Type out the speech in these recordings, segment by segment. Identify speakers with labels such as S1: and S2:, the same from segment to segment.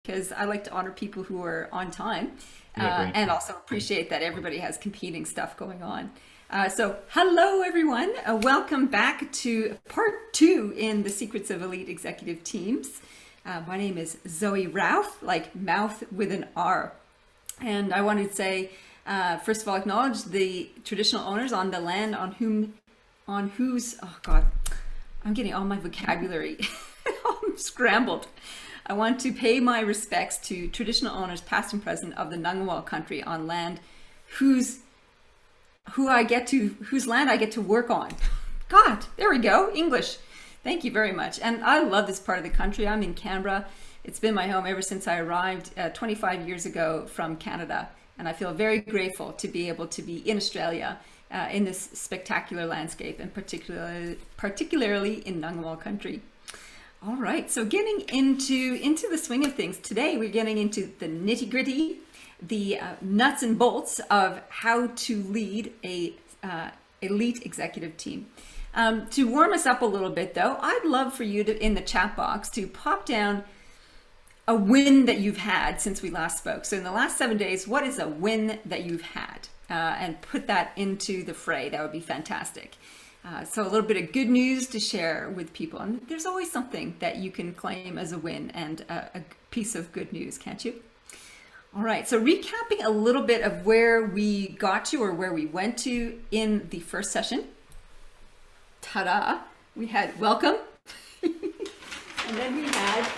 S1: because I like to honor people who are on time,
S2: Yeah, great.
S1: and also appreciate that everybody has competing stuff going on. So hello everyone, welcome back to part 2 in the Secrets of Elite Executive Teams. My name is Zoe Routh, like mouth with an R. And I wanted to say, first of all, acknowledge the traditional owners on the land on whose, oh God, I'm getting all my vocabulary I'm scrambled. I want to pay my respects to traditional owners, past and present, of the Ngunnawal country on land whose land I get to work on. God, there we go, English. Thank you very much. And I love this part of the country. I'm in Canberra. It's been my home ever since I arrived 25 years ago from Canada. And I feel very grateful to be able to be in Australia in this spectacular landscape, and particularly in Ngunnawal country. All right, so getting into the swing of things. Today we're getting into the nitty-gritty, the nuts and bolts of how to lead a elite executive team. To warm us up a little bit though, I'd love for you to, in the chat box, to pop down a win that you've had since we last spoke. So in the last 7 days, what is a win that you've had? And put that into the fray. That would be fantastic. So a little bit of good news to share with people. And there's always something that you can claim as a win and a piece of good news, can't you? All right, so recapping a little bit of where we got to, or where we went to in the first session. Ta-da! We had welcome. And then we had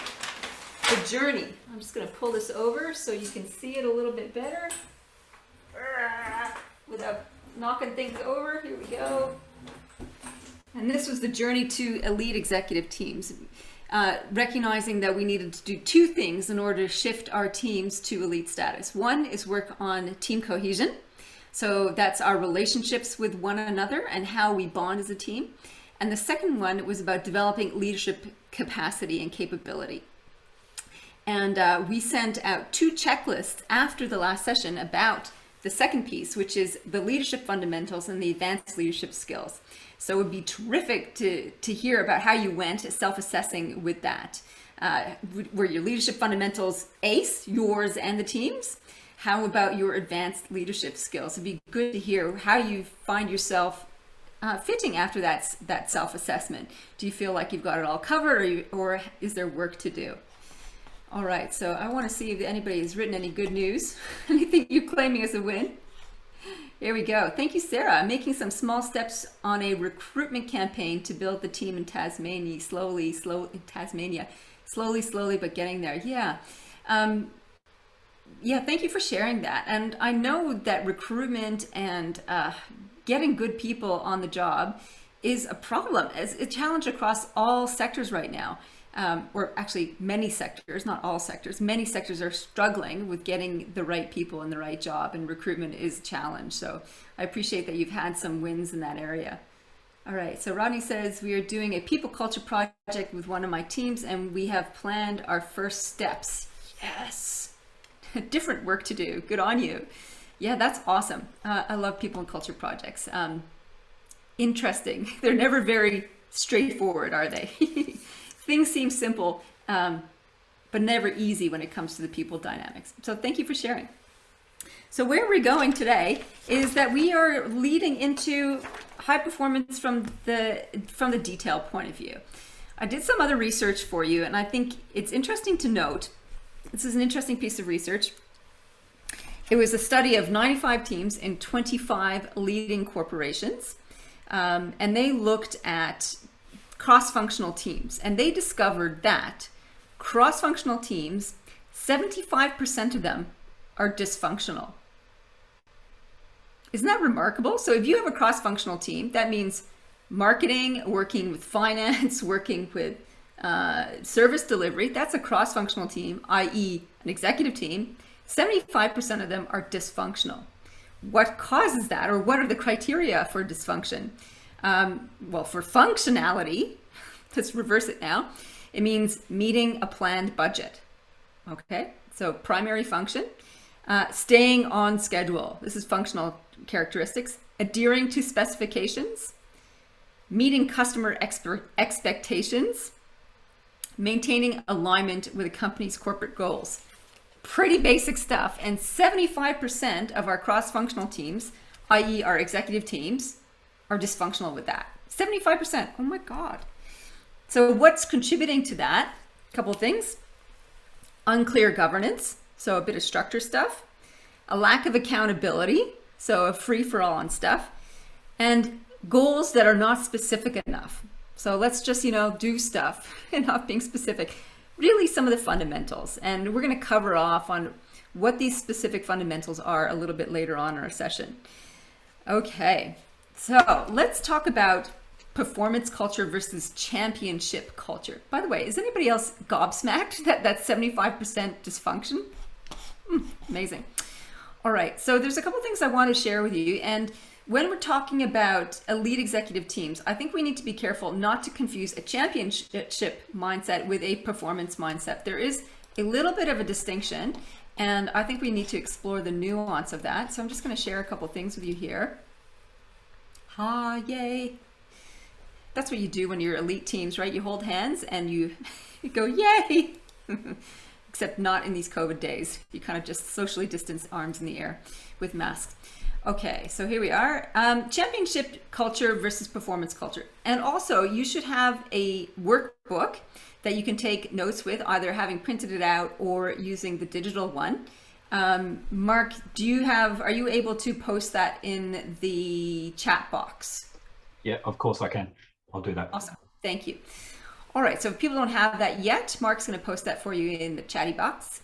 S1: the journey. I'm just going to pull this over so you can see it a little bit better without knocking things over. Here we go. And this was the journey to elite executive teams, recognizing that we needed to do two things in order to shift our teams to elite status. One is work on team cohesion. So that's our relationships with one another and how we bond as a team. And the second one was about developing leadership capacity and capability. And we sent out 2 checklists after the last session about the second piece, which is the leadership fundamentals and the advanced leadership skills. So it would be terrific to hear about how you went self-assessing with that. Were your leadership fundamentals ace, yours and the team's? How about your advanced leadership skills? It'd be good to hear how you find yourself fitting after that self-assessment. Do you feel like you've got it all covered, or is there work to do? All right, so I want to see if anybody has written any good news. Anything you're claiming as a win? Here we go. Thank you, Sarah. Making some small steps on a recruitment campaign to build the team in Tasmania. Slowly, but getting there. Yeah. Yeah, thank you for sharing that. And I know that recruitment and getting good people on the job is a problem, is a challenge across all sectors right now. Or actually many sectors, not all sectors, many sectors are struggling with getting the right people in the right job, and recruitment is a challenge. So I appreciate that you've had some wins in that area. All right, so Rodney says, we are doing a people culture project with one of my teams and we have planned our first steps. Yes, different work to do. Good on you. Yeah, that's awesome. I love people and culture projects. Interesting. They're never very straightforward, are they? Things seem simple, but never easy when it comes to the people dynamics. So thank you for sharing. So where we're going today is that we are leading into high performance from the detail point of view. I did some other research for you, and I think it's interesting to note, this is an interesting piece of research. It was a study of 95 teams in 25 leading corporations, and they looked at cross-functional teams, and they discovered that cross-functional teams, 75% of them are dysfunctional. Isn't that remarkable? So if you have a cross-functional team, that means marketing, working with finance, working with service delivery, that's a cross-functional team, i.e. an executive team. 75% of them are dysfunctional. What causes that, or what are the criteria for dysfunction? Well, for functionality, let's reverse it now. It means meeting a planned budget. Okay, so primary function, staying on schedule. This is functional characteristics. Adhering to specifications, meeting customer expectations, Maintaining alignment with a company's corporate goals. Pretty basic stuff. And 75% of our cross-functional teams, i.e. our executive teams, are dysfunctional with that. 75%. Oh my God. So what's contributing to that? A couple of things. Unclear governance, so a bit of structure stuff. A lack of accountability, so a free-for-all on stuff. And goals that are not specific enough. So let's just, do stuff and not being specific. Really some of the fundamentals. And we're going to cover off on what these specific fundamentals are a little bit later on in our session. Okay, so let's talk about performance culture versus championship culture. By the way, is anybody else gobsmacked that that's 75% dysfunction? Amazing. All right, so there's a couple things I want to share with you. And when we're talking about elite executive teams, I think we need to be careful not to confuse a championship mindset with a performance mindset. There is a little bit of a distinction, and I think we need to explore the nuance of that. So I'm just going to share a couple things with you here. Yay. That's what you do when you're elite teams, right? You hold hands and you go, yay. Except not in these COVID days. You kind of just socially distance arms in the air with masks. Okay, so here we are. Championship culture versus performance culture. And also you should have a workbook that you can take notes with, either having printed it out or using the digital one. Mark, are you able to post that in the chat box?
S2: Yeah, of course I can. I'll do that.
S1: Awesome, thank you. All right, so if people don't have that yet, Mark's gonna post that for you in the chatty box.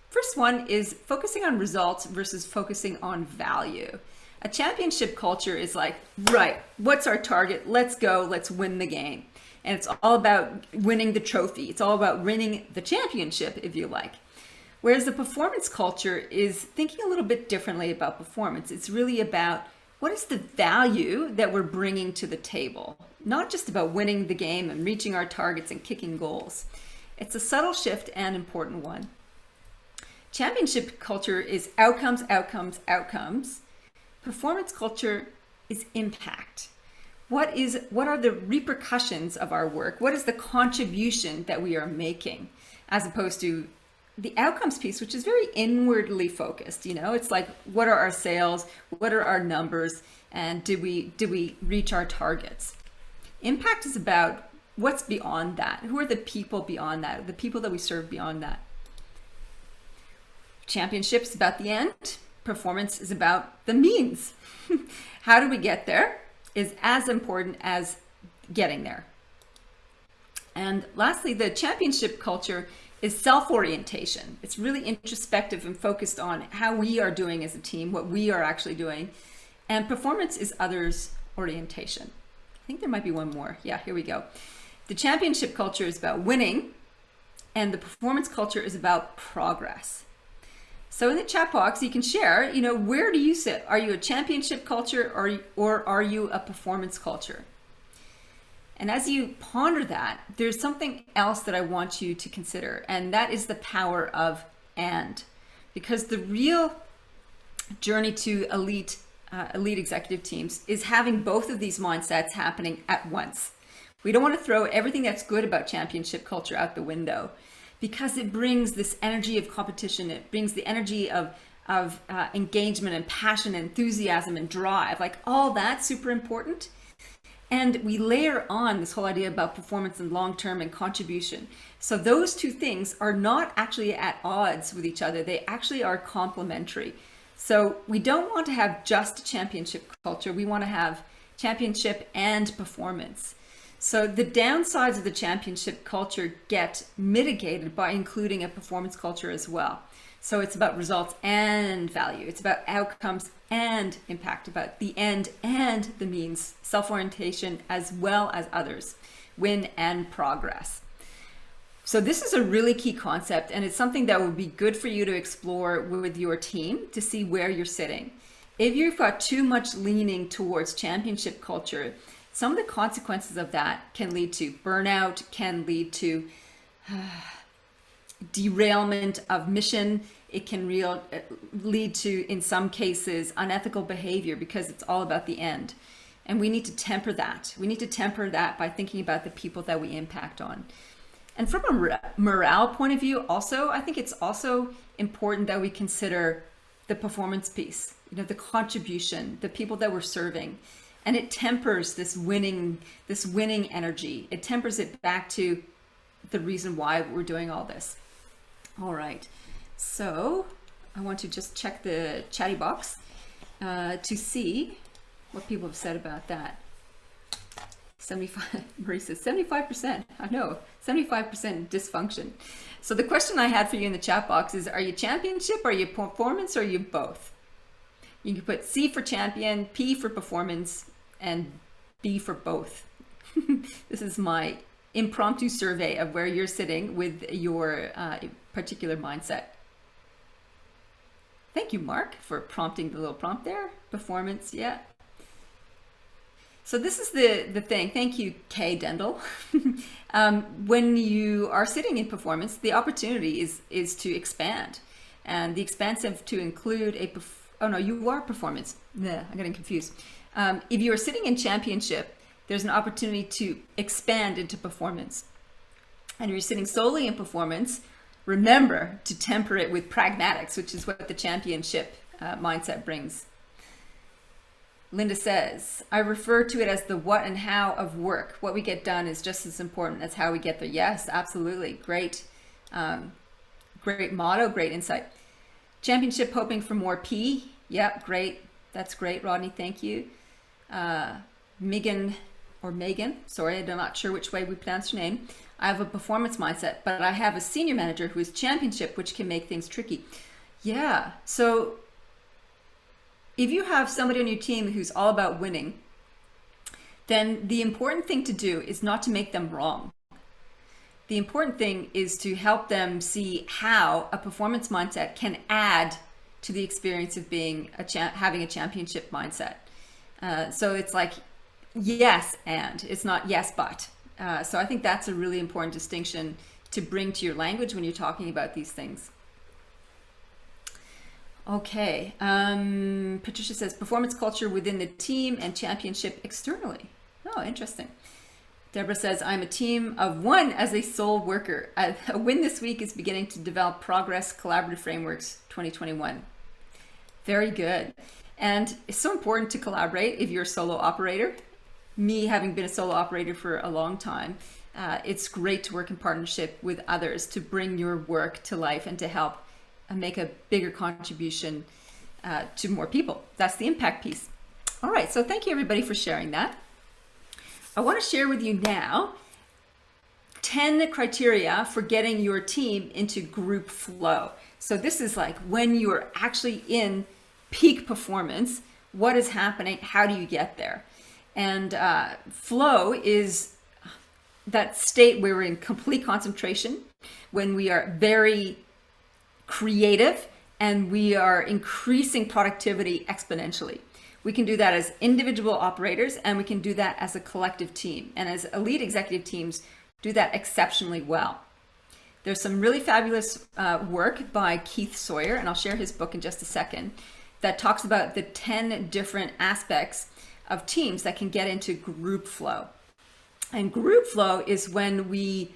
S1: First one is focusing on results versus focusing on value. A championship culture is like, right, what's our target? Let's go, let's win the game. And it's all about winning the trophy. It's all about winning the championship, if you like. Whereas the performance culture is thinking a little bit differently about performance. It's really about what is the value that we're bringing to the table? Not just about winning the game and reaching our targets and kicking goals. It's a subtle shift and important one. Championship culture is outcomes, outcomes, outcomes. Performance culture is impact. What are the repercussions of our work? What is the contribution that we are making? As opposed to the outcomes piece, which is very inwardly focused. It's like, what are our sales? What are our numbers? And did we reach our targets? Impact is about what's beyond that. Who are the people beyond that? The people that we serve beyond that. Championship is about the end. Performance is about the means. How do we get there is as important as getting there. And lastly, the championship culture is self-orientation. It's really introspective and focused on how we are doing as a team, what we are actually doing. And performance is others orientation. I think there might be one more. Yeah, here we go. The championship culture is about winning, and the performance culture is about progress. So in the chat box, you can share, where do you sit? Are you a championship culture or are you a performance culture? And as you ponder that, there's something else that I want you to consider, and that is the power of and. Because the real journey to elite executive teams is having both of these mindsets happening at once. We don't want to throw everything that's good about championship culture out the window, because it brings this energy of competition. It brings the energy of engagement and passion, and enthusiasm and drive, like all that's super important. And we layer on this whole idea about performance and long-term and contribution. So those two things are not actually at odds with each other. They actually are complementary. So we don't want to have just a championship culture. We want to have championship and performance. So the downsides of the championship culture get mitigated by including a performance culture as well. So it's about results and value. It's about outcomes and impact, about the end and the means, self-orientation as well as others, win and progress. So this is a really key concept, and it's something that would be good for you to explore with your team to see where you're sitting. If you've got too much leaning towards championship culture, some of the consequences of that can lead to burnout, can lead to derailment of mission. It can lead to, in some cases, unethical behavior because it's all about the end. And we need to temper that. We need to temper that by thinking about the people that we impact on. And from a morale point of view, also, I think it's also important that we consider the performance piece, you know, the contribution, the people that we're serving. And it tempers this winning energy. It tempers it back to the reason why we're doing all this. All right. So I want to just check the chatty box to see what people have said about that. 75, Marie says 75%. I know, 75% dysfunction. So the question I had for you in the chat box is, are you championship, are you performance, or are you both? You can put C for champion, P for performance, and B for both. This is my impromptu survey of where you're sitting with your particular mindset. Thank you, Mark, for prompting the little prompt there. Performance, yeah. So this is the thing. Thank you, Kay Dendel. When you are sitting in performance, the opportunity is to expand, and the expansive to include a. Oh no, you are performance. Nah, I'm getting confused. If you are sitting in championship, there's an opportunity to expand into performance, and if you're sitting solely in performance, remember to temper it with pragmatics, which is what the championship mindset brings. Linda says, I refer to it as the what and how of work. What we get done is just as important as how we get there. Yes, absolutely. Great. Great motto, great insight. Championship hoping for more P. Yep, great. That's great, Rodney. Thank you. Megan, sorry, I'm not sure which way we pronounce your name. I have a performance mindset, but I have a senior manager who is championship, which can make things tricky. Yeah, so if you have somebody on your team who's all about winning, then the important thing to do is not to make them wrong. The important thing is to help them see how a performance mindset can add to the experience of being having a championship mindset. So it's like yes and, it's not yes but. So I think that's a really important distinction to bring to your language when you're talking about these things. Okay, Patricia says performance culture within the team and championship externally. Oh, interesting. Deborah says, I'm a team of one as a sole worker. A win this week is beginning to develop progress collaborative frameworks 2021. Very good. And it's so important to collaborate if you're a solo operator. Me having been a solo operator for a long time, it's great to work in partnership with others to bring your work to life and to help make a bigger contribution to more people. That's the impact piece. All right, so thank you everybody for sharing that. I want to share with you now 10 criteria for getting your team into group flow. So this is like when you're actually in peak performance, what is happening? How do you get there? And flow is that state where we're in complete concentration, when we are very creative and we are increasing productivity exponentially. We can do that as individual operators, and we can do that as a collective team. And as elite executive teams, do that exceptionally well. There's some really fabulous work by Keith Sawyer, and I'll share his book in just a second, that talks about the 10 different aspects of teams that can get into group flow. And group flow is when we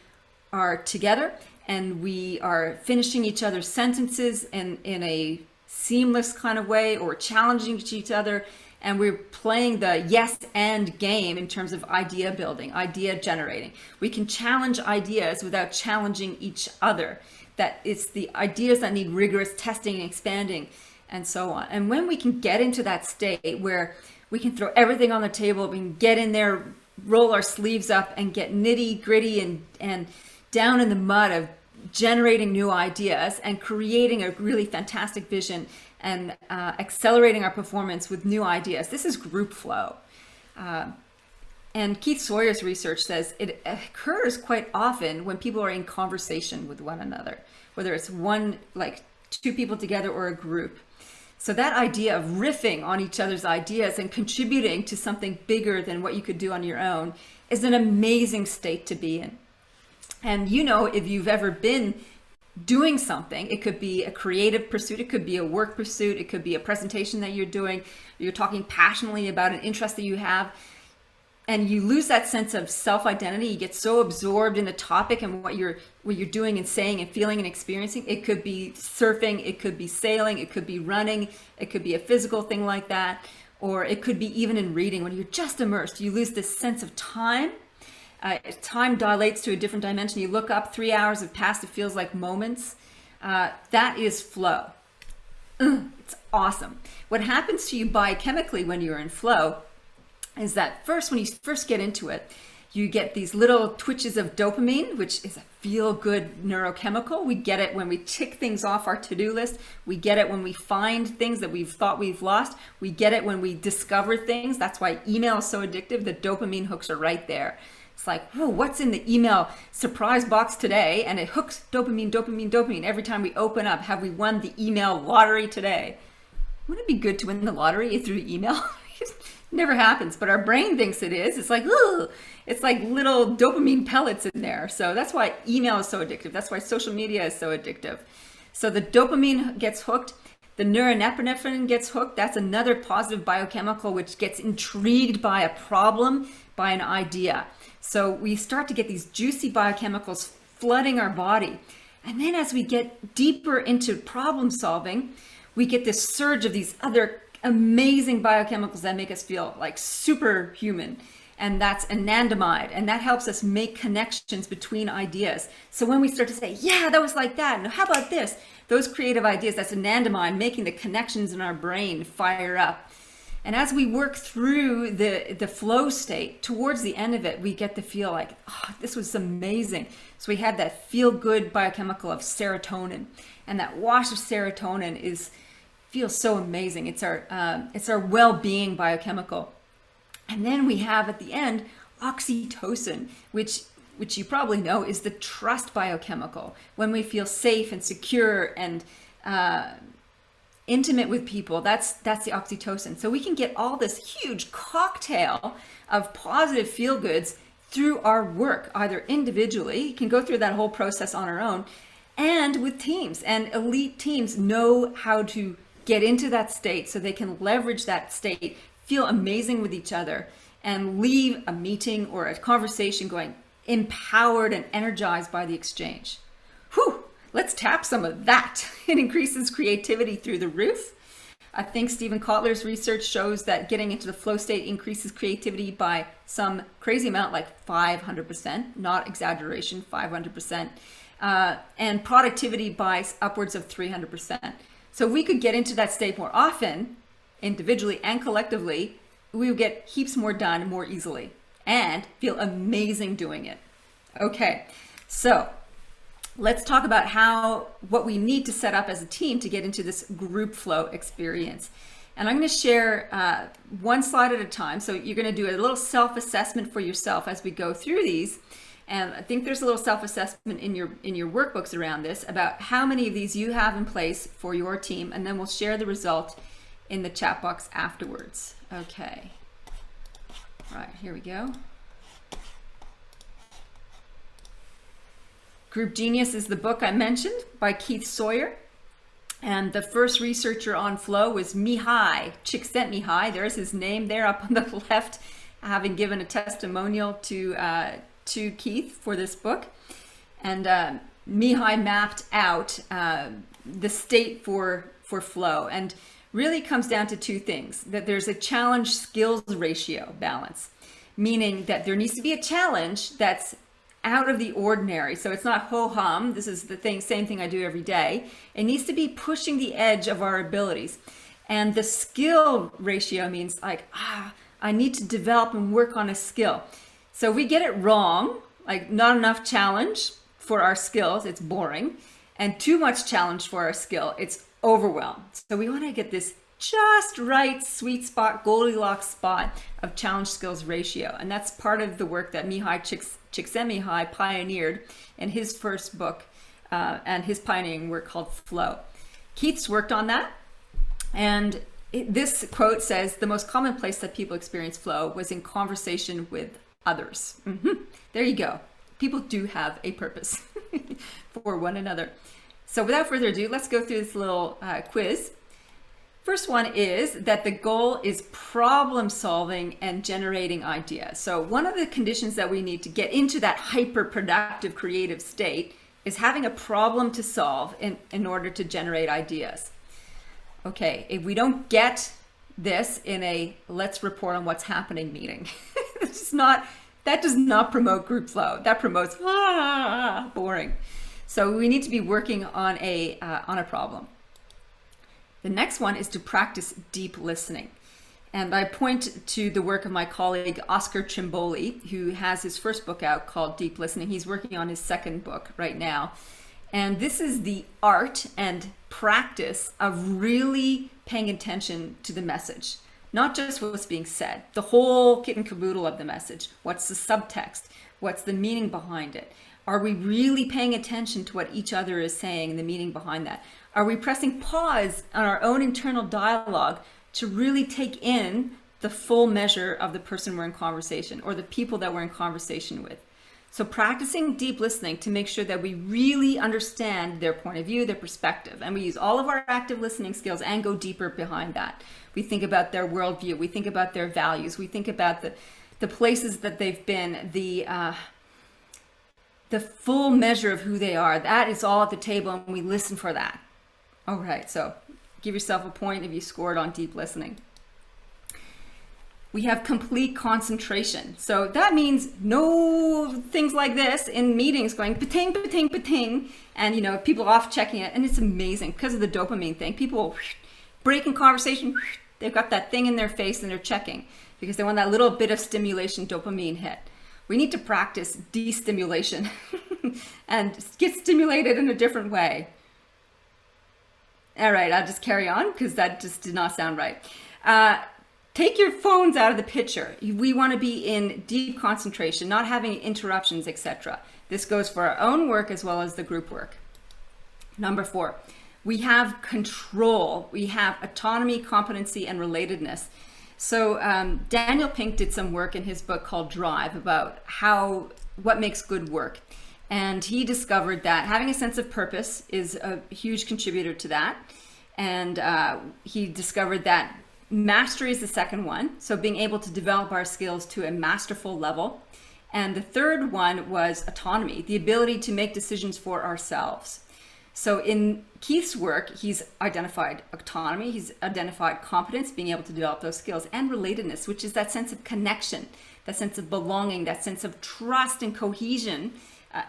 S1: are together and we are finishing each other's sentences in a seamless kind of way, or challenging each other, and we're playing the yes and game in terms of idea building, idea generating. We can challenge ideas without challenging each other. That it's the ideas that need rigorous testing and expanding and so on. And when we can get into that state where we can throw everything on the table, we can get in there, roll our sleeves up and get nitty gritty and down in the mud of generating new ideas and creating a really fantastic vision and accelerating our performance with new ideas. This is group flow. And Keith Sawyer's research says it occurs quite often when people are in conversation with one another, whether it's two people together or a group. So that idea of riffing on each other's ideas and contributing to something bigger than what you could do on your own is an amazing state to be in. And you know, if you've ever been doing something, it could be a creative pursuit, it could be a work pursuit, it could be a presentation that you're doing, you're talking passionately about an interest that you have, and you lose that sense of self-identity. You get so absorbed in the topic and what you're doing and saying and feeling and experiencing. It could be surfing, it could be sailing, it could be running, it could be a physical thing like that, or it could be even in reading. When you're just immersed, you lose this sense of time. Time dilates to a different dimension. You look up, 3 hours have passed, it feels like moments. That is flow. It's awesome. What happens to you biochemically when you're in flow is that when you first get into it, you get these little twitches of dopamine, which is a feel-good neurochemical. We get it when we tick things off our to-do list. We get it when we find things that we've thought we've lost. We get it when we discover things. That's why email is so addictive. The dopamine hooks are right there. It's like, whoa, what's in the email surprise box today? And it hooks dopamine, dopamine, dopamine. Every time we open up, have we won the email lottery today? Wouldn't it be good to win the lottery through email? It never happens, but our brain thinks it is. It's like, ooh, it's like little dopamine pellets in there. So that's why email is so addictive. That's why social media is so addictive. So the dopamine gets hooked. The norepinephrine gets hooked. That's another positive biochemical which gets intrigued by a problem, by an idea. So we start to get these juicy biochemicals flooding our body. And then as we get deeper into problem solving, we get this surge of these other amazing biochemicals that make us feel like superhuman. And that's Anandamide. And that helps us make connections between ideas. So when we start to say, yeah, that was like that. And how about this? Those creative ideas, that's Anandamide, making the connections in our brain fire up. And as we work through the flow state, towards the end of it, we get to feel like, oh, this was amazing. So we have that feel-good biochemical of serotonin. And that wash of serotonin feels so amazing. It's our well-being biochemical. And then we have at the end oxytocin, which you probably know is the trust biochemical. When we feel safe and secure and intimate with people, that's the oxytocin. So we can get all this huge cocktail of positive feel-goods through our work, either individually, you can go through that whole process on our own, and with teams. And elite teams know how to get into that state so they can leverage that state, feel amazing with each other, and leave a meeting or a conversation going empowered and energized by the exchange. Whew! Let's tap some of that. It increases creativity through the roof. I think Stephen Kotler's research shows that getting into the flow state increases creativity by some crazy amount, like 500%, not exaggeration, 500%, and productivity by upwards of 300%. So if we could get into that state more often, individually and collectively, we would get heaps more done more easily and feel amazing doing it. Okay, so let's talk about what we need to set up as a team to get into this group flow experience. And I'm going to share one slide at a time. So you're going to do a little self-assessment for yourself as we go through these. And I think there's a little self-assessment in your workbooks around this about how many of these you have in place for your team. And then we'll share the result in the chat box afterwards. Okay. All right, here we go. Group Genius is the book I mentioned by Keith Sawyer. And the first researcher on flow was Mihai Csikszentmihalyi. There's his name there up on the left, having given a testimonial to Keith for this book. And Mihai mapped out the state for flow. And really comes down to two things: that there's a challenge skills ratio balance, meaning that there needs to be a challenge that's out of the ordinary. So it's not ho-hum, this is the same thing I do every day. It needs to be pushing the edge of our abilities. And the skill ratio means like, I need to develop and work on a skill. So if we get it wrong, like not enough challenge for our skills, it's boring. And too much challenge for our skill, it's overwhelmed. So we want to get this just right sweet spot, Goldilocks spot of challenge skills ratio. And that's part of the work that Mihai Csikszentmihalyi pioneered in his first book and his pioneering work called Flow. Keith's worked on that. And this quote says, the most common place that people experience flow was in conversation with others. There you go. People do have a purpose for one another. So without further ado, let's go through this little quiz. First one is that the goal is problem solving and generating ideas. So one of the conditions that we need to get into that hyper productive creative state is having a problem to solve in order to generate ideas. Okay, if we don't get this in a let's report on what's happening meeting, that does not promote group flow. That promotes boring. So we need to be working on a problem. The next one is to practice deep listening. And I point to the work of my colleague, Oscar Trimboli, who has his first book out called Deep Listening. He's working on his second book right now. And this is the art and practice of really paying attention to the message, not just what's being said, the whole kit and caboodle of the message. What's the subtext? What's the meaning behind it? Are we really paying attention to what each other is saying and the meaning behind that? Are we pressing pause on our own internal dialogue to really take in the full measure of the person we're in conversation or the people that we're in conversation with? So practicing deep listening to make sure that we really understand their point of view, their perspective, and we use all of our active listening skills and go deeper behind that. We think about their worldview, we think about their values, we think about the places that they've been, the full measure of who they are. That is all at the table, and we listen for that. All right, so give yourself a point if you scored on deep listening. We have complete concentration. So that means no things like this in meetings going pa-ting, pa-ting, pa-ting, and people off checking it. And it's amazing because of the dopamine thing. People break in conversation, they've got that thing in their face and they're checking because they want that little bit of stimulation dopamine hit. We need to practice destimulation and get stimulated in a different way. All right, I'll just carry on because that just did not sound right. Take your phones out of the picture. We want to be in deep concentration, not having interruptions, etc. This goes for our own work as well as the group work. Number 4, we have control. We have autonomy, competency, and relatedness. So Daniel Pink did some work in his book called Drive about what makes good work. And he discovered that having a sense of purpose is a huge contributor to that. And he discovered that mastery is the second one. So being able to develop our skills to a masterful level. And the third one was autonomy, the ability to make decisions for ourselves. So in Keith's work, he's identified autonomy, he's identified competence, being able to develop those skills, and relatedness, which is that sense of connection, that sense of belonging, that sense of trust and cohesion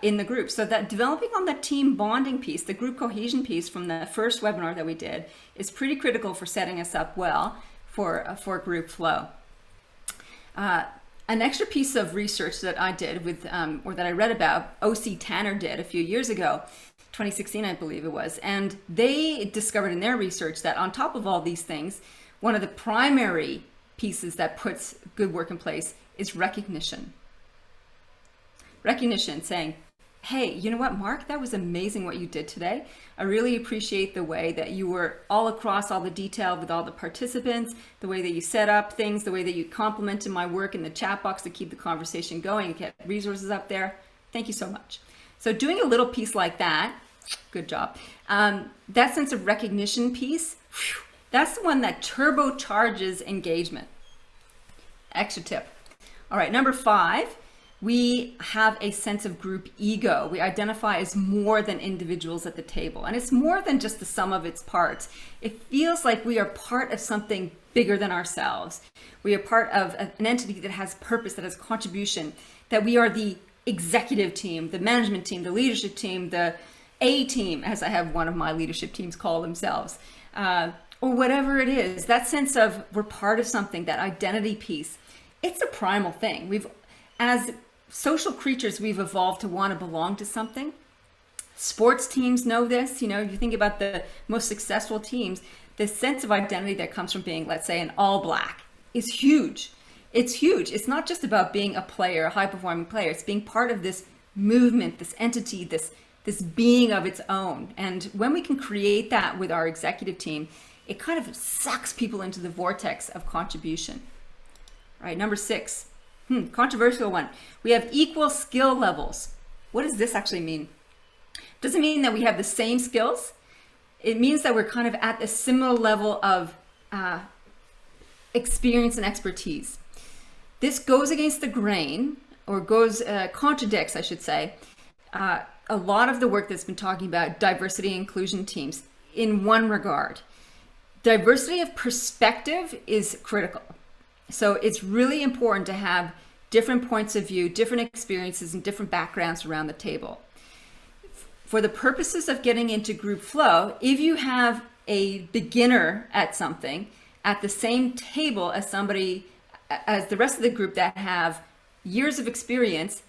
S1: in the group. So that developing on that team bonding piece, the group cohesion piece from the first webinar that we did, is pretty critical for setting us up well for group flow. An extra piece of research that I did with, or that I read about, O.C. Tanner did a few years ago, 2016, I believe it was, and they discovered in their research that on top of all these things, one of the primary pieces that puts good work in place is recognition. Recognition, saying, hey, you know what, Mark, that was amazing what you did today. I really appreciate the way that you were all across all the detail with all the participants, the way that you set up things, the way that you complimented my work in the chat box to keep the conversation going and get resources up there. Thank you so much. So doing a little piece like that, good job. That sense of recognition piece, that's the one that turbocharges engagement. Extra tip. All right, number 5. We have a sense of group ego. We identify as more than individuals at the table. And it's more than just the sum of its parts. It feels like we are part of something bigger than ourselves. We are part of an entity that has purpose, that has contribution, that we are the executive team, the management team, the leadership team, the A team, as I have one of my leadership teams call themselves, or whatever it is. That sense of we're part of something, that identity piece, it's a primal thing. As social creatures, we've evolved to want to belong to something. Sports teams know this. You think about the most successful teams, the sense of identity that comes from being, let's say, an All Black is huge. It's huge. It's not just about being a player, a high-performing player. It's being part of this movement, this entity, this being of its own. And when we can create that with our executive team, it kind of sucks people into the vortex of contribution. All right, number 6. Controversial one. We have equal skill levels. What does this actually mean? Does it mean that we have the same skills? It means that we're kind of at a similar level of experience and expertise. This goes against the grain, or contradicts, I should say, a lot of the work that's been talking about diversity and inclusion teams in one regard. Diversity of perspective is critical. So it's really important to have different points of view, different experiences, and different backgrounds around the table. For the purposes of getting into group flow, if you have a beginner at something at the same table as the rest of the group that have years of experience,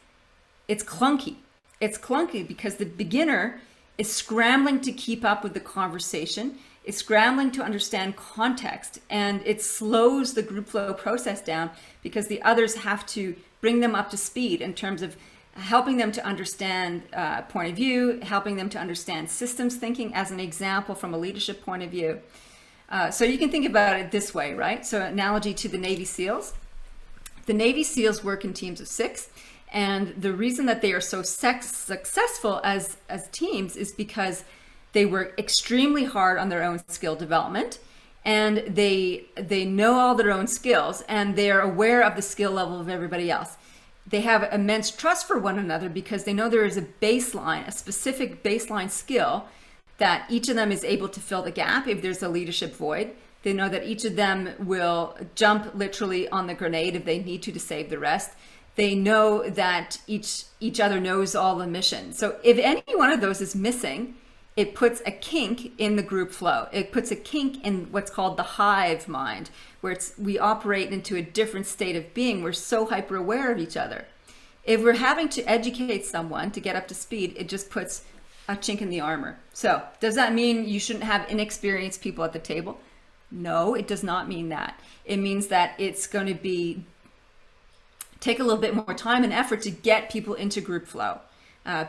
S1: it's clunky. It's clunky because the beginner is scrambling to keep up with the conversation, is scrambling to understand context, and it slows the group flow process down because the others have to bring them up to speed in terms of helping them to understand point of view, helping them to understand systems thinking, as an example from a leadership point of view. So you can think about it this way, right? So analogy to the Navy SEALs. The Navy SEALs work in teams of 6, and the reason that they are so successful as teams is because they work extremely hard on their own skill development, and they know all their own skills, and they're aware of the skill level of everybody else. They have immense trust for one another because they know there is a baseline, a specific baseline skill that each of them is able to fill the gap if there's a leadership void. They know that each of them will jump literally on the grenade if they need to save the rest. They know that each other knows all the mission. So if any one of those is missing, it puts a kink in the group flow. It puts a kink in what's called the hive mind, where we operate into a different state of being. We're so hyper aware of each other. If we're having to educate someone to get up to speed, it just puts a chink in the armor. So does that mean you shouldn't have inexperienced people at the table? No, it does not mean that. It means that it's going to take a little bit more time and effort to get people into group flow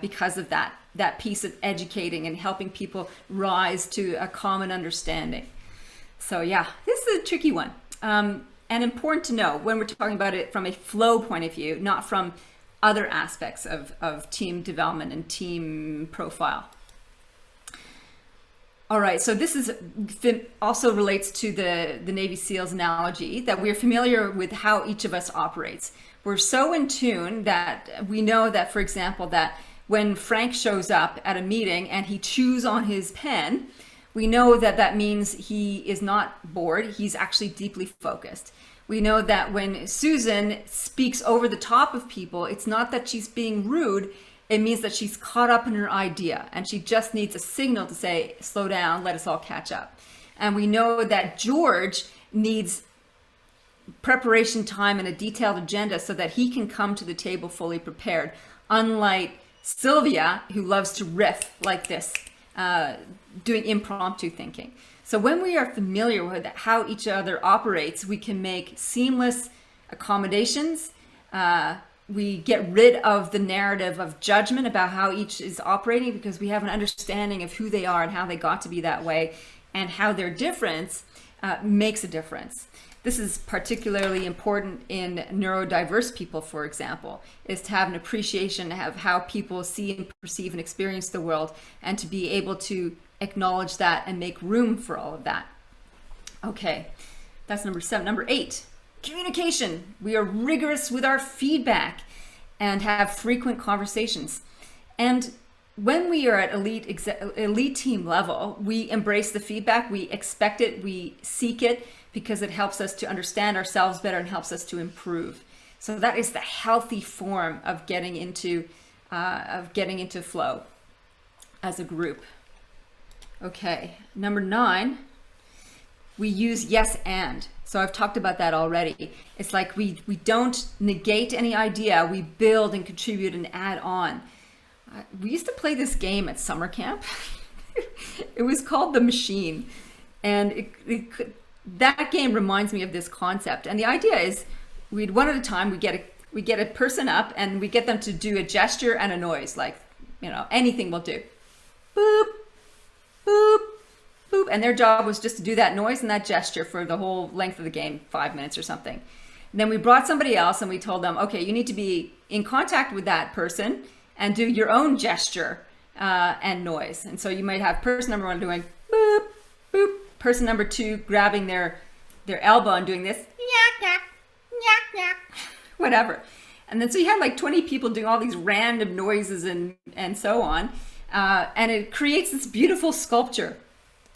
S1: because of that piece of educating and helping people rise to a common understanding. So yeah, this is a tricky one. And important to know when we're talking about it from a flow point of view, not from other aspects of team development and team profile. All right, so this also relates to the Navy SEALs analogy, that we're familiar with how each of us operates. We're so in tune that we know that, for example, that when Frank shows up at a meeting and he chews on his pen, we know that that means he is not bored, he's actually deeply focused. We know that when Susan speaks over the top of people, it's not that she's being rude, it means that she's caught up in her idea and she just needs a signal to say, slow down, let us all catch up. And we know that George needs preparation time and a detailed agenda so that he can come to the table fully prepared, unlike Sylvia, who loves to riff like this, doing impromptu thinking. So when we are familiar with how each other operates, we can make seamless accommodations. We get rid of the narrative of judgment about how each is operating because we have an understanding of who they are and how they got to be that way and how their difference makes a difference. This is particularly important in neurodiverse people, for example, is to have an appreciation of how people see and perceive and experience the world and to be able to acknowledge that and make room for all of that. Okay, that's number 7. Number 8, communication. We are rigorous with our feedback and have frequent conversations. And when we are at elite team level, we embrace the feedback, we expect it, we seek it, because it helps us to understand ourselves better and helps us to improve. So that is the healthy form of getting into flow as a group. Okay, number 9, we use yes and. So I've talked about that already. It's like we don't negate any idea, we build and contribute and add on. We used to play this game at summer camp. It was called The Machine, and that game reminds me of this concept. And the idea is, one at a time, we get a person up and we get them to do a gesture and a noise, like, anything will do. Boop, boop, boop. And their job was just to do that noise and that gesture for the whole length of the game, 5 minutes or something. And then we brought somebody else and we told them, okay, you need to be in contact with that person and do your own gesture and noise. And so you might have person number 1 doing boop, boop, person number 2 grabbing their elbow and doing this, whatever. And then so you had like 20 people doing all these random noises and so on. And it creates this beautiful sculpture.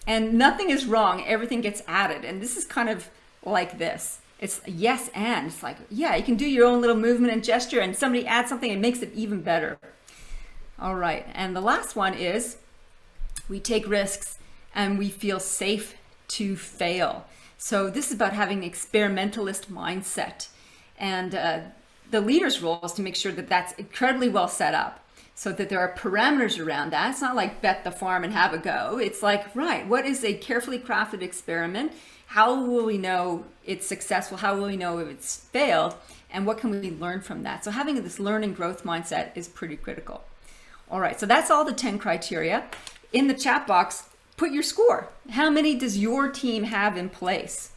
S1: And nothing is wrong. Everything gets added. And this is kind of like this. It's yes and. It's like, yeah, you can do your own little movement and gesture and somebody adds something and makes it even better. All right. And the last one is we take risks and we feel safe to fail. So this is about having an experimentalist mindset. And the leader's role is to make sure that that's incredibly well set up so that there are parameters around that. It's not like bet the farm and have a go. It's like, right, what is a carefully crafted experiment? How will we know it's successful? How will we know if it's failed? And what can we learn from that? So having this learning growth mindset is pretty critical. All right, so that's all the 10 criteria. In the chat box, put your score. How many does your team have in place?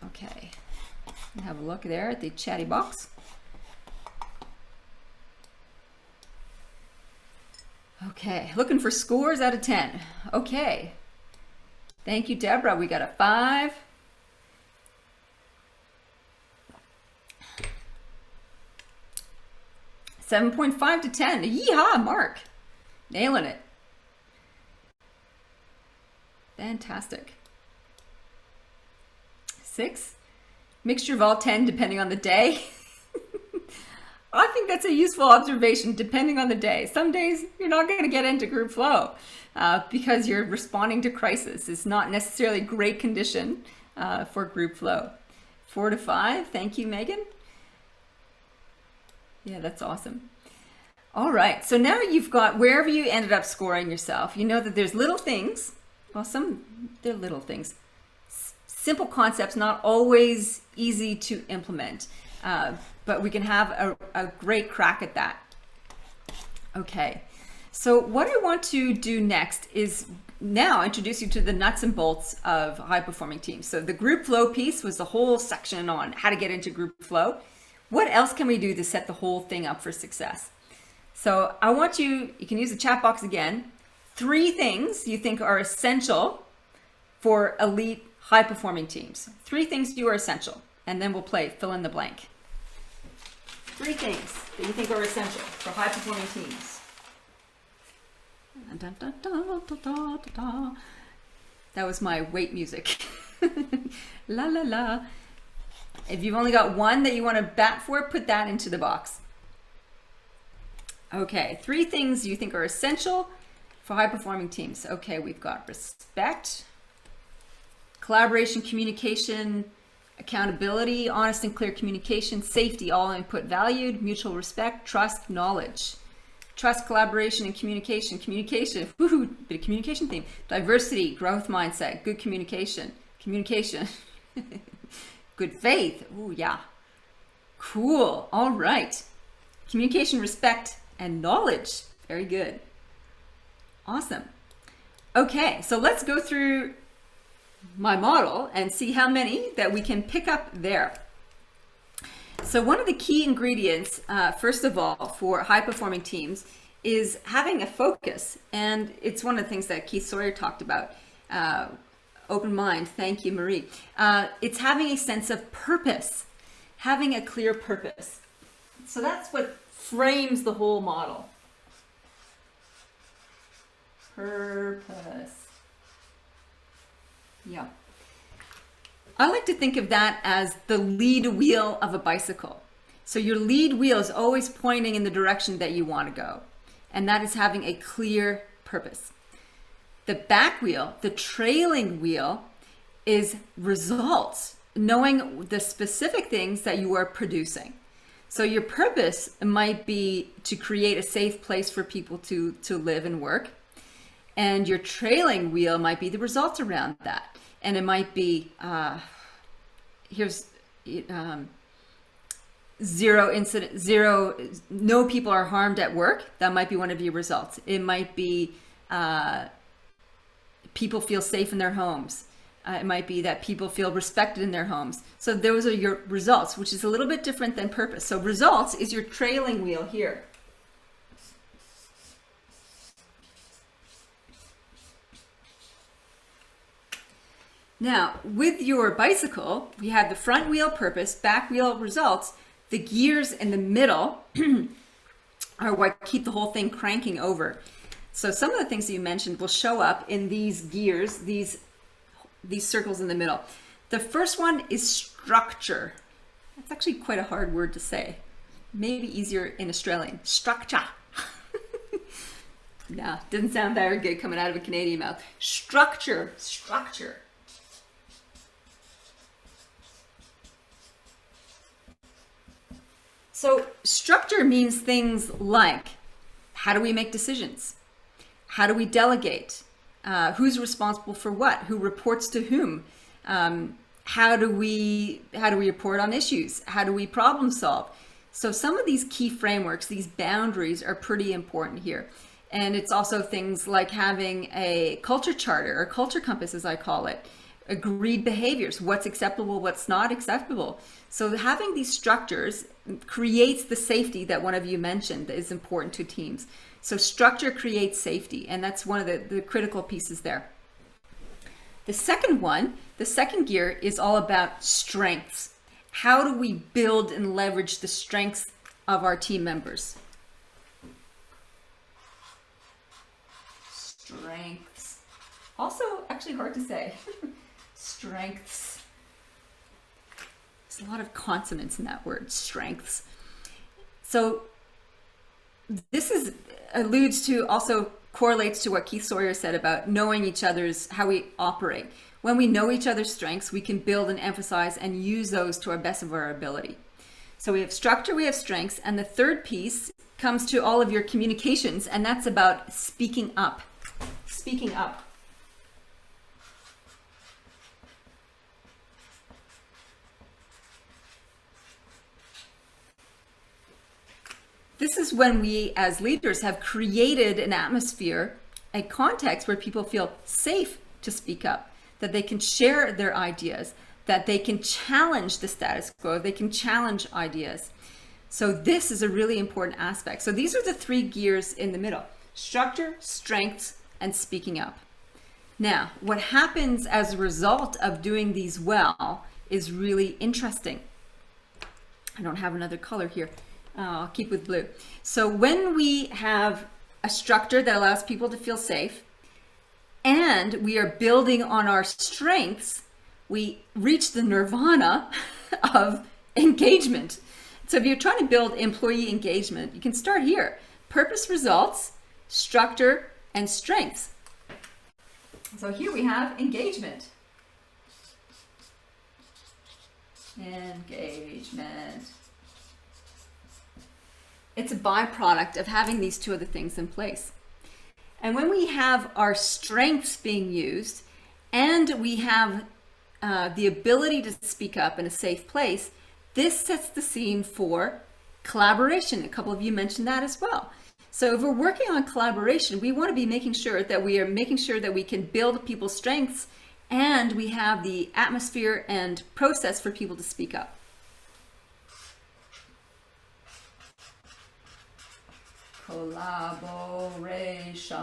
S1: Okay, have a look there at the chatty box. Okay, looking for scores out of 10. Okay. Thank you, Deborah. We got a 5. $7.5 to 10. Yeehaw, Mark. Nailing it. Fantastic. 6. Mixture of all 10 depending on the day. I think that's a useful observation depending on the day. Some days you're not going to get into group flow because you're responding to crisis. It's not necessarily great condition for group flow. 4 to 5. Thank you, Megan. Yeah, that's awesome. All right. So now you've got wherever you ended up scoring yourself, you know that there's little things. Well, they're little things. Simple concepts, not always easy to implement. But we can have a great crack at that. Okay, so what I want to do next is now introduce you to the nuts and bolts of high-performing teams. So the group flow piece was the whole section on how to get into group flow. What else can we do to set the whole thing up for success? So I want you can use the chat box again, 3 things you think are essential for elite high-performing teams. 3 things you are essential, and then we'll play fill in the blank. 3 things that you think are essential for high-performing teams. That was my wait music. La la la. If you've only got one that you want to bat for, put that into the box. Okay, 3 things you think are essential for high-performing teams. Okay, we've got respect, collaboration, communication, accountability, honest and clear communication, safety, all input valued, mutual respect, trust, knowledge. Trust, collaboration, and communication. Communication, woohoo, bit of communication theme. Diversity, growth mindset, good communication. Communication. Good faith, ooh, yeah. Cool, all right. Communication, respect, and knowledge. Very good. Awesome. Okay, so let's go through my model and see how many that we can pick up there. So one of the key ingredients, first of all, for high-performing teams is having a focus. And it's one of the things that Keith Sawyer talked about. Open mind. Thank you, Marie. It's having a sense of purpose, having a clear purpose. So that's what frames the whole model. Purpose. Yeah. I like to think of that as the lead wheel of a bicycle. So your lead wheel is always pointing in the direction that you want to go. And that is having a clear purpose. The back wheel, the trailing wheel, is results, knowing the specific things that you are producing. So your purpose might be to create a safe place for people to live and work. And your trailing wheel might be the results around that. And it might be, no people are harmed at work. That might be one of your results. It might be people feel safe in their homes. It might be that people feel respected in their homes. So those are your results, which is a little bit different than purpose. So results is your trailing wheel here. Now, with your bicycle, you have the front wheel purpose, back wheel results. The gears in the middle are what keep the whole thing cranking over. So some of the things that you mentioned will show up in these gears, these circles in the middle. The first one is structure. That's actually quite a hard word to say. Maybe easier in Australian. Structure. Nah, didn't sound very good coming out of a Canadian mouth. Structure, structure. So structure means things like, how do we make decisions? How do we delegate? Who's responsible for what? Who reports to whom? How do we report on issues? How do we problem solve? So some of these key frameworks, these boundaries are pretty important here. And it's also things like having a culture charter or culture compass, as I call it, agreed behaviors, what's acceptable, what's not acceptable. So having these structures creates the safety that one of you mentioned that is important to teams. So structure creates safety, and that's one of the critical pieces there. The second one, the second gear, is all about strengths. How do we build and leverage the strengths of our team members? Strengths. Also, actually hard to say. Strengths. There's a lot of consonants in that word, strengths. So this alludes to, also correlates to what Keith Sawyer said about knowing each other's, how we operate. When we know each other's strengths, we can build and emphasize and use those to our best of our ability. So we have structure, we have strengths, and the third piece comes to all of your communications, and that's about speaking up. Speaking up. This is when we as leaders have created an atmosphere, a context where people feel safe to speak up, that they can share their ideas, that they can challenge the status quo, they can challenge ideas. So this is a really important aspect. So these are the three gears in the middle: structure, strengths, and speaking up. Now, what happens as a result of doing these well is really interesting. I don't have another color here. I'll keep with blue. So when we have a structure that allows people to feel safe, and we are building on our strengths, we reach the nirvana of engagement. So if you're trying to build employee engagement, you can start here. Purpose, results, structure, and strengths. So here we have engagement. Engagement. It's a byproduct of having these two other things in place. And when we have our strengths being used and we have the ability to speak up in a safe place, this sets the scene for collaboration. A couple of you mentioned that as well. So if we're working on collaboration, we want to be making sure that we are making sure that we can build people's strengths and we have the atmosphere and process for people to speak up. Collaboration.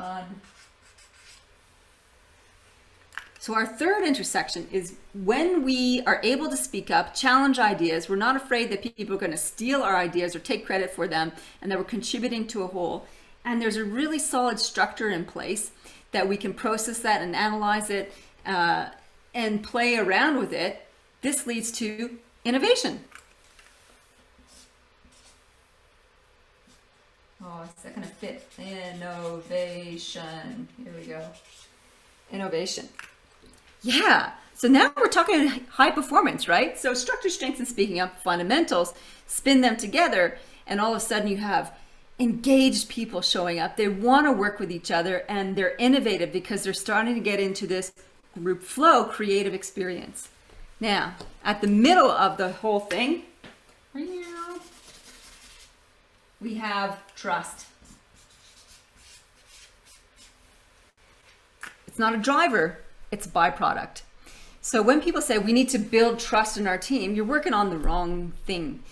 S1: So our third intersection is when we are able to speak up, challenge ideas. We're not afraid that people are going to steal our ideas or take credit for them, and that we're contributing to a whole. And there's a really solid structure in place that we can process that and analyze it and play around with it. This leads to innovation. Oh, is that going to fit? Innovation. Here we go. Innovation. Yeah. So now we're talking high performance, right? So structure, strengths, and speaking up, fundamentals, spin them together, and all of a sudden you have engaged people showing up. They want to work with each other, and they're innovative because they're starting to get into this group flow creative experience. Now, at the middle of the whole thing, we have trust. It's not a driver, it's a byproduct. So when people say we need to build trust in our team, you're working on the wrong thing.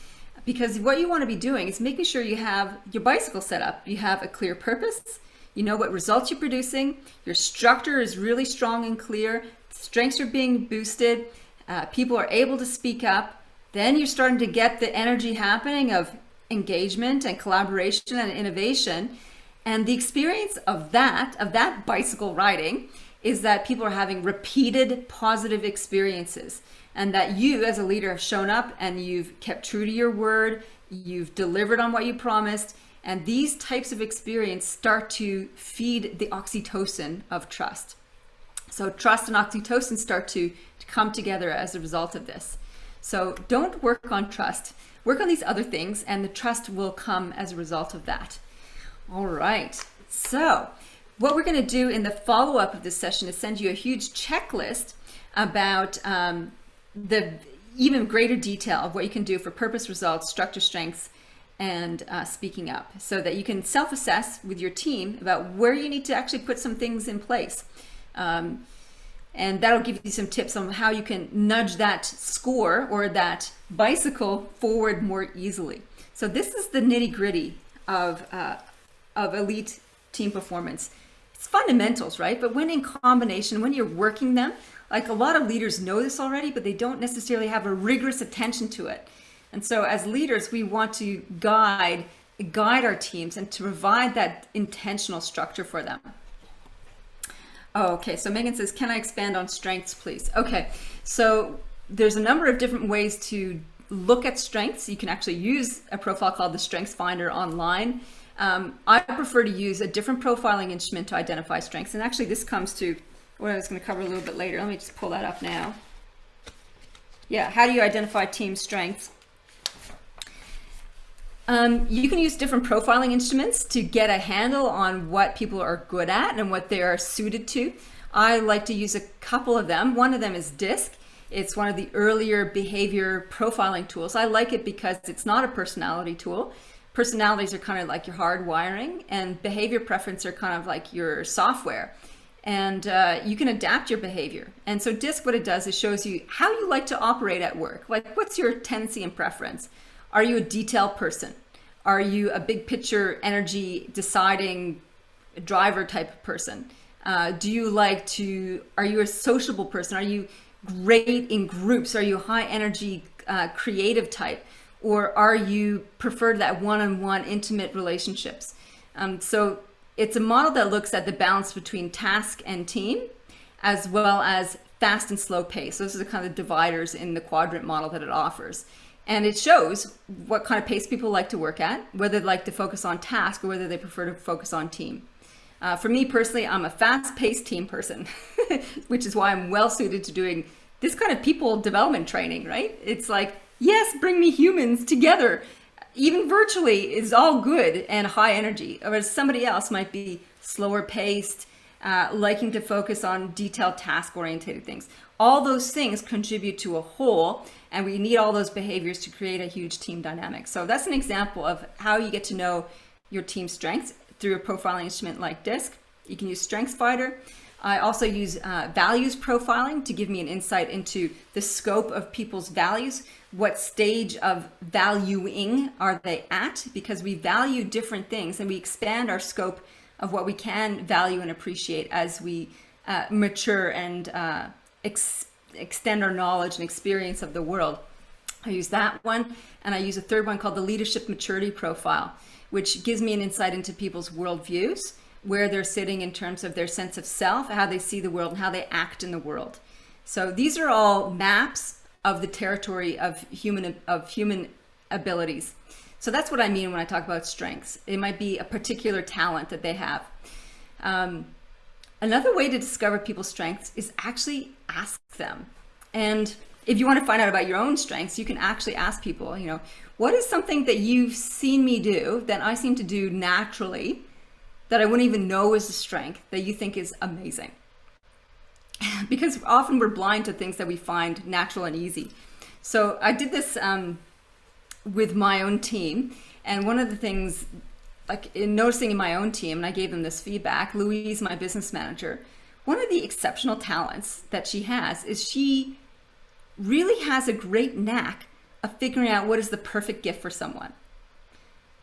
S1: Because what you want to be doing is making sure you have your bicycle set up. You have a clear purpose, you know what results you're producing, your structure is really strong and clear, strengths are being boosted, people are able to speak up, then you're starting to get the energy happening of engagement and collaboration and innovation. And the experience of that bicycle riding is that people are having repeated positive experiences, and that you as a leader have shown up and you've kept true to your word, you've delivered on what you promised, and these types of experience start to feed the oxytocin of trust. So trust and oxytocin start to come together as a result of this. So don't work on trust, work on these other things, and the trust will come as a result of that. All right, so what we're going to do in the follow-up of this session is send you a huge checklist about the even greater detail of what you can do for purpose, results, structure, strengths, and speaking up, so that you can self-assess with your team about where you need to actually put some things in place. And that'll give you some tips on how you can nudge that score or that bicycle forward more easily. So this is the nitty-gritty of elite team performance. It's fundamentals, right? But when in combination, when you're working them, like a lot of leaders know this already, but they don't necessarily have a rigorous attention to it. And so as leaders, we want to guide our teams and to provide that intentional structure for them. Oh, okay, so Megan says, can I expand on strengths, please? Okay, so there's a number of different ways to look at strengths. You can actually use a profile called the Strengths Finder online. I prefer to use a different profiling instrument to identify strengths. And actually this comes to what I was going to cover a little bit later. Let me just pull that up now. Yeah, how do you identify team strengths? You can use different profiling instruments to get a handle on what people are good at and what they are suited to. I like to use a couple of them. One of them is DISC. It's one of the earlier behavior profiling tools. I like it because it's not a personality tool. Personalities are kind of like your hard wiring, and behavior preference are kind of like your software. And you can adapt your behavior. And so DISC, what it does is shows you how you like to operate at work. Like, what's your tendency and preference? Are you a detail person? Are you a big picture, energy deciding driver type of person? Are you a sociable person? Are you great in groups? Are you a high energy creative type? Or are you prefer that one-on-one intimate relationships? So it's a model that looks at the balance between task and team, as well as fast and slow pace. Those are the kind of dividers in the quadrant model that it offers. And it shows what kind of pace people like to work at, whether they like to focus on task or whether they prefer to focus on team. For me personally, I'm a fast-paced team person, which is why I'm well suited to doing this kind of people development training, right? It's like, yes, bring me humans together. Even virtually is all good and high energy. Whereas somebody else might be slower paced, liking to focus on detailed task oriented things. All those things contribute to a whole, and we need all those behaviors to create a huge team dynamic. So that's an example of how you get to know your team's strengths through a profiling instrument like DISC. You can use Strengths Finder. I also use values profiling to give me an insight into the scope of people's values. What stage of valuing are they at? Because we value different things and we expand our scope of what we can value and appreciate as we mature and extend our knowledge and experience of the world. I use that one, and I use a third one called the Leadership Maturity Profile, which gives me an insight into people's worldviews, where they're sitting in terms of their sense of self, how they see the world, and how they act in the world. So these are all maps of the territory of human abilities. So that's what I mean when I talk about strengths. It might be a particular talent that they have. Another way to discover people's strengths is actually ask them. And if you want to find out about your own strengths, you can actually ask people, what is something that you've seen me do that I seem to do naturally that I wouldn't even know is a strength that you think is amazing? Because often we're blind to things that we find natural and easy. So I did this with my own team. And one of the things, like in noticing in my own team, and I gave them this feedback, Louise, my business manager, one of the exceptional talents that she has is she really has a great knack of figuring out what is the perfect gift for someone.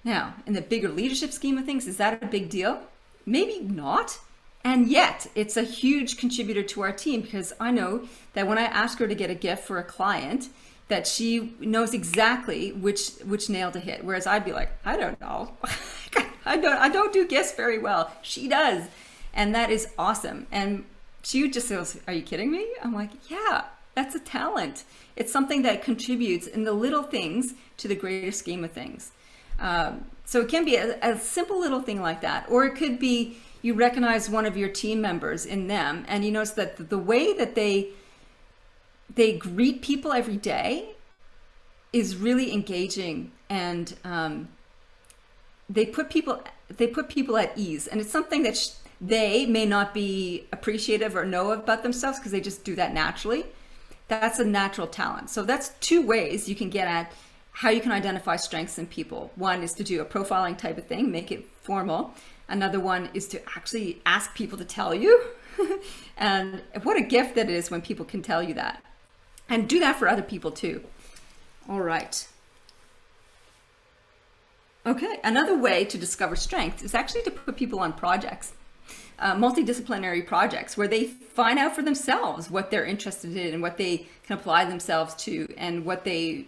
S1: Now, in the bigger leadership scheme of things, is that a big deal? Maybe not. And yet it's a huge contributor to our team, because I know that when I ask her to get a gift for a client, that she knows exactly which nail to hit. Whereas I'd be like, I don't know. I don't do gifts very well. She does. And that is awesome. And she just goes, are you kidding me? I'm like, yeah, that's a talent. It's something that contributes in the little things to the greater scheme of things. So it can be a simple little thing like that. Or it could be you recognize one of your team members in them, and you notice that the way that they greet people every day is really engaging, and they put people at ease. And it's something that they may not be appreciative or know about themselves, because they just do that naturally. That's a natural talent. So that's two ways you can get at how you can identify strengths in people. One is to do a profiling type of thing, make it formal. Another one is to actually ask people to tell you. And what a gift that is when people can tell you that. And do that for other people too. All right. Okay, another way to discover strength is actually to put people on projects. Multidisciplinary projects where they find out for themselves what they're interested in and what they can apply themselves to and what they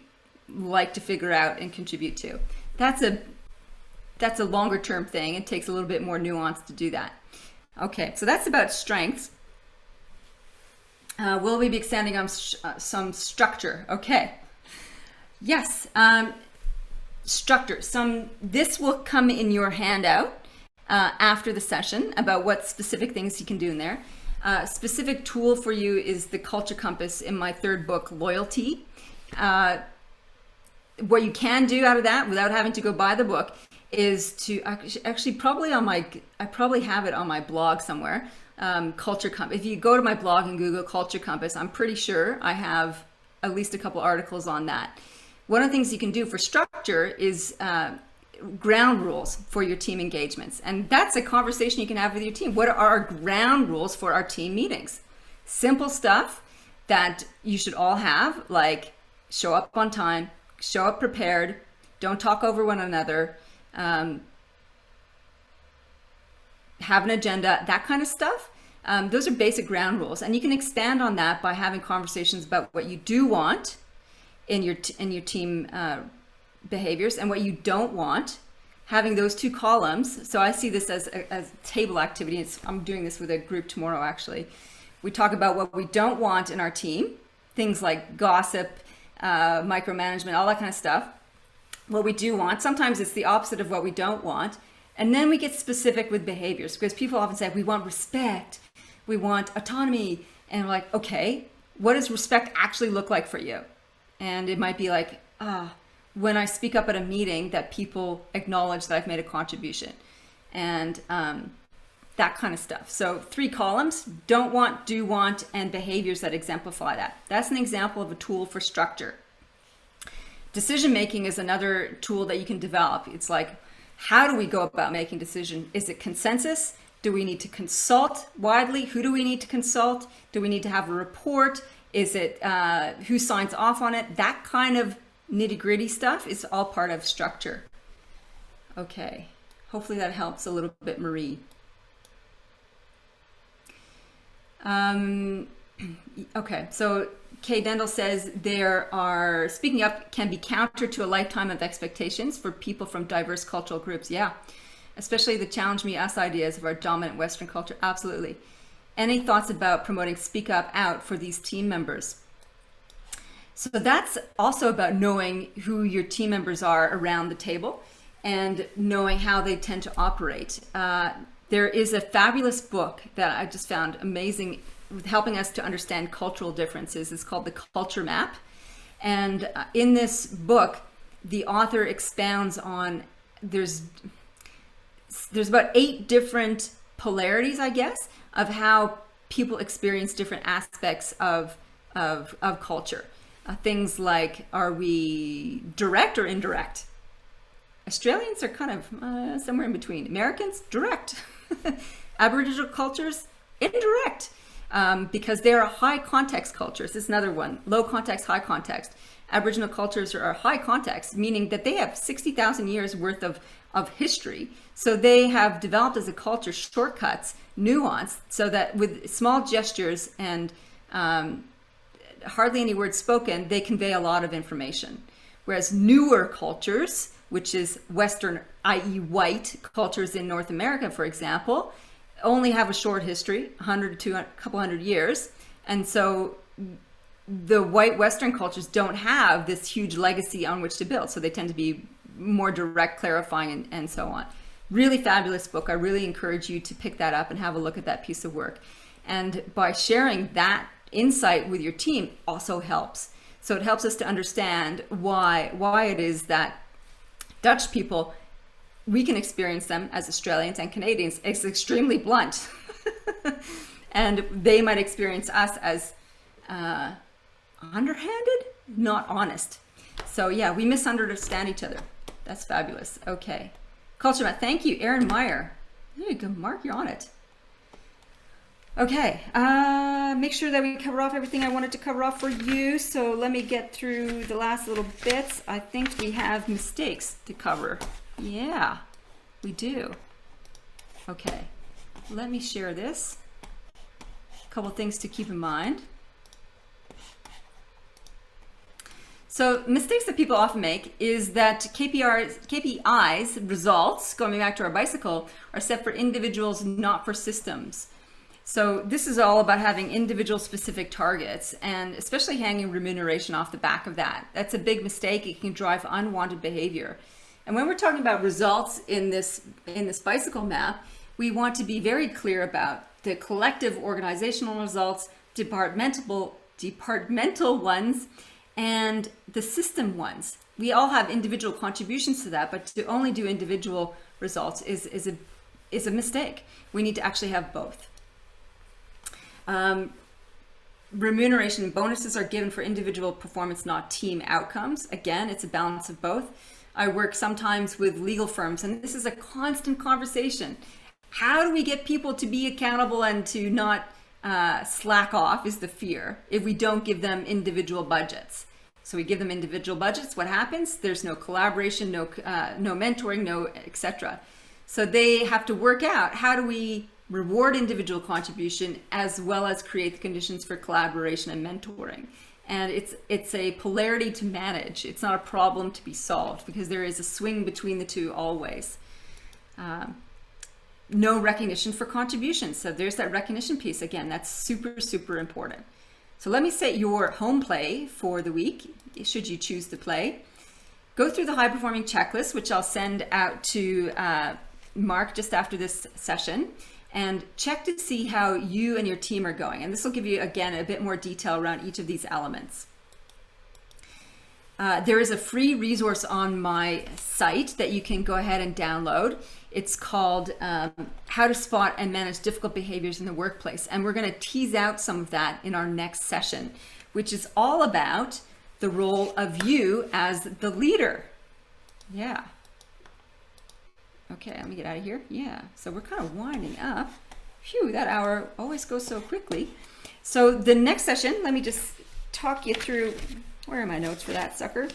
S1: like to figure out and contribute to. That's a longer term thing. It takes a little bit more nuance to do that. Okay, so that's about strengths. Will we be expanding on some structure? Okay. Yes, structure. This will come in your handout after the session about what specific things you can do in there. Specific tool for you is the culture compass in my third book, Loyalty. What you can do out of that without having to go buy the book is to actually probably I probably have it on my blog somewhere. Culture Compass. If you go to my blog and Google Culture Compass, I'm pretty sure I have at least a couple articles on that. One of the things you can do for structure is ground rules for your team engagements. And that's a conversation you can have with your team. What are our ground rules for our team meetings? Simple stuff that you should all have, like show up on time, show up prepared, don't talk over one another, have an agenda, that kind of stuff. Those are basic ground rules. And you can expand on that by having conversations about what you do want in your team behaviors and what you don't want, having those two columns. So I see this as a table activity. I'm doing this with a group tomorrow, actually. We talk about what we don't want in our team, things like gossip, micromanagement, all that kind of stuff. What we do want, sometimes it's the opposite of what we don't want. And then we get specific with behaviors, because people often say, we want respect, we want autonomy. And we're like, okay, what does respect actually look like for you? And it might be like, when I speak up at a meeting, that people acknowledge that I've made a contribution, and that kind of stuff. So 3 columns: don't want, do want, and behaviors that exemplify that. That's an example of a tool for structure. Decision making is another tool that you can develop. It's like, how do we go about making decision? Is it consensus? Do we need to consult widely? Who do we need to consult? Do we need to have a report? Is it who signs off on it? That kind of nitty-gritty stuff is all part of structure. Okay, hopefully that helps a little bit, Marie. Okay, so Kay Dendel says speaking up can be counter to a lifetime of expectations for people from diverse cultural groups. Yeah, especially the challenge me, us ideas of our dominant Western culture. Absolutely. Any thoughts about promoting speak up out for these team members? So that's also about knowing who your team members are around the table and knowing how they tend to operate. There is a fabulous book that I just found amazing with helping us to understand cultural differences. It's called The Culture Map. And in this book, the author expounds on, there's about 8 different polarities, I guess, of how people experience different aspects of culture. Things like, are we direct or indirect? Australians are kind of somewhere in between. Americans, direct. Aboriginal cultures, indirect, because they are high context cultures. This is another one, low context, high context. Aboriginal cultures are high context, meaning that they have 60,000 years worth of history. So they have developed as a culture shortcuts, nuance, so that with small gestures and hardly any words spoken, they convey a lot of information. Whereas newer cultures, which is Western, i.e. white cultures in North America, for example, only have a short history, 100 to a couple hundred years. And so the white Western cultures don't have this huge legacy on which to build. So they tend to be more direct, clarifying, and so on. Really fabulous book. I really encourage you to pick that up and have a look at that piece of work. And by sharing that insight with your team also helps. So it helps us to understand why it is that Dutch people, we can experience them as Australians and Canadians as extremely blunt. And they might experience us as underhanded, not honest. So yeah, we misunderstand each other. That's fabulous. Okay. Culture Matt, thank you. Aaron Meyer. There you go, Mark, you're on it. Okay, make sure that we cover off everything I wanted to cover off for you. So let me get through the last little bits. I think we have mistakes to cover. Yeah, we do. Okay, let me share this. A couple things to keep in mind. So mistakes that people often make is that KPIs, results, going back to our bicycle, are set for individuals, not for systems. So this is all about having individual specific targets, and especially hanging remuneration off the back of that. That's a big mistake. It can drive unwanted behavior. And when we're talking about results in this bicycle map, we want to be very clear about the collective organizational results, departmental ones, and the system ones. We all have individual contributions to that, but to only do individual results is a mistake. We need to actually have both. Remuneration and bonuses are given for individual performance, not team outcomes. Again, it's a balance of both. I work sometimes with legal firms, and this is a constant conversation. How do we get people to be accountable and to not slack off is the fear if we don't give them individual budgets. So we give them individual budgets. What happens? There's no collaboration, no mentoring, no etc. So they have to work out, how do we reward individual contribution as well as create the conditions for collaboration and mentoring. And it's a polarity to manage. It's not a problem to be solved because there is a swing between the two always. No recognition for contribution. So there's that recognition piece. Again, that's super, super important. So let me set your home play for the week, should you choose to play. Go through the high performing checklist, which I'll send out to Mark just after this session, and check to see how you and your team are going. And this will give you, again, a bit more detail around each of these elements. There is a free resource on my site that you can go ahead and download. It's called How to Spot and Manage Difficult Behaviors in the Workplace. And we're going to tease out some of that in our next session, which is all about the role of you as the leader. Yeah. Okay, let me get out of here. Yeah, so we're kind of winding up. Phew, that hour always goes so quickly. So the next session, let me just talk you through, where are my notes for that sucker?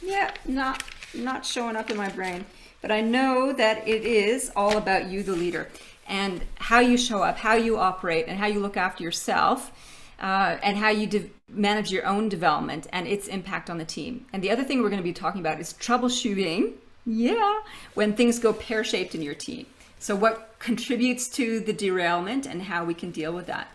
S1: Yeah, not showing up in my brain, but I know that it is all about you, the leader, and how you show up, how you operate, and how you look after yourself, and how you manage your own development and its impact on the team. And the other thing we're going to be talking about is troubleshooting. Yeah, when things go pear-shaped in your team. So what contributes to the derailment and how we can deal with that.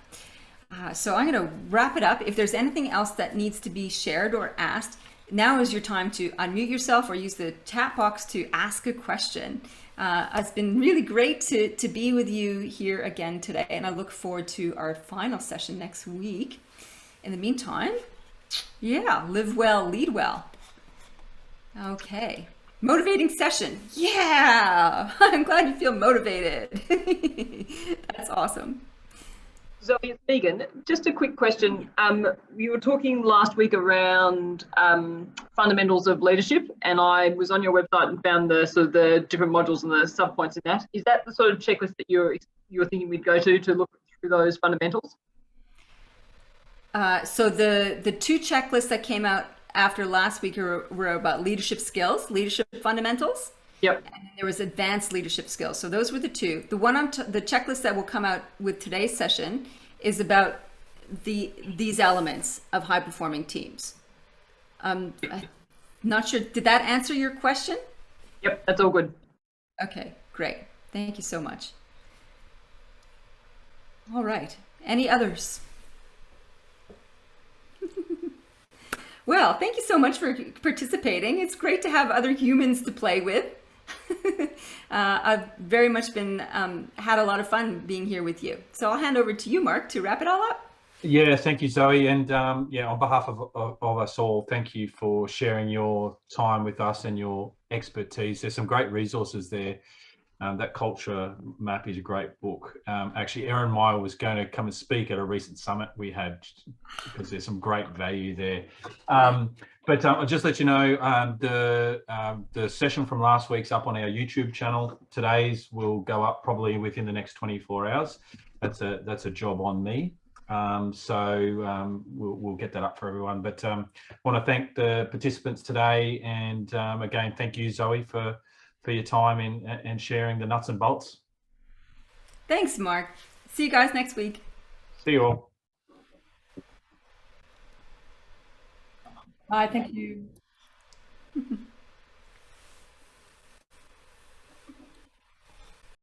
S1: So I'm going to wrap it up. If there's anything else that needs to be shared or asked, now is your time to unmute yourself or use the chat box to ask a question. It's been really great to be with you here again today, and I look forward to our final session next week. In the meantime, yeah, live well, lead well. Okay, motivating session. Yeah, I'm glad you feel motivated. That's awesome.
S3: Zoe, it's Megan. Just a quick question. You were talking last week around fundamentals of leadership, and I was on your website and found the sort of the different modules and the subpoints in that. Is that the sort of checklist that you're thinking we'd go to look through those fundamentals?
S1: So the two checklists that came out after last week were about leadership skills, leadership fundamentals.
S3: Yep.
S1: And there was advanced leadership skills. So those were the two. The one on the checklist that will come out with today's session is about these elements of high performing teams. I'm not sure. Did that answer your question?
S3: Yep, that's all good.
S1: Okay, great. Thank you so much. All right. Any others? Well, thank you so much for participating. It's great to have other humans to play with. I've very much been had a lot of fun being here with you. So I'll hand over to you, Mark, to wrap it all up.
S2: Yeah, thank you, Zoe. And yeah, on behalf of us all, thank you for sharing your time with us and your expertise. There's some great resources there. That culture map is a great book. Actually, Erin Meyer was going to come and speak at a recent summit we had because there's some great value there. But I'll just let you know, the session from last week's up on our YouTube channel. Today's will go up probably within the next 24 hours. That's a job on me. So we'll get that up for everyone. But I want to thank the participants today, and again, thank you, Zoe, for your time and sharing the nuts and bolts.
S1: Thanks, Mark. See you guys next week.
S2: See you all.
S1: Bye. Thank you.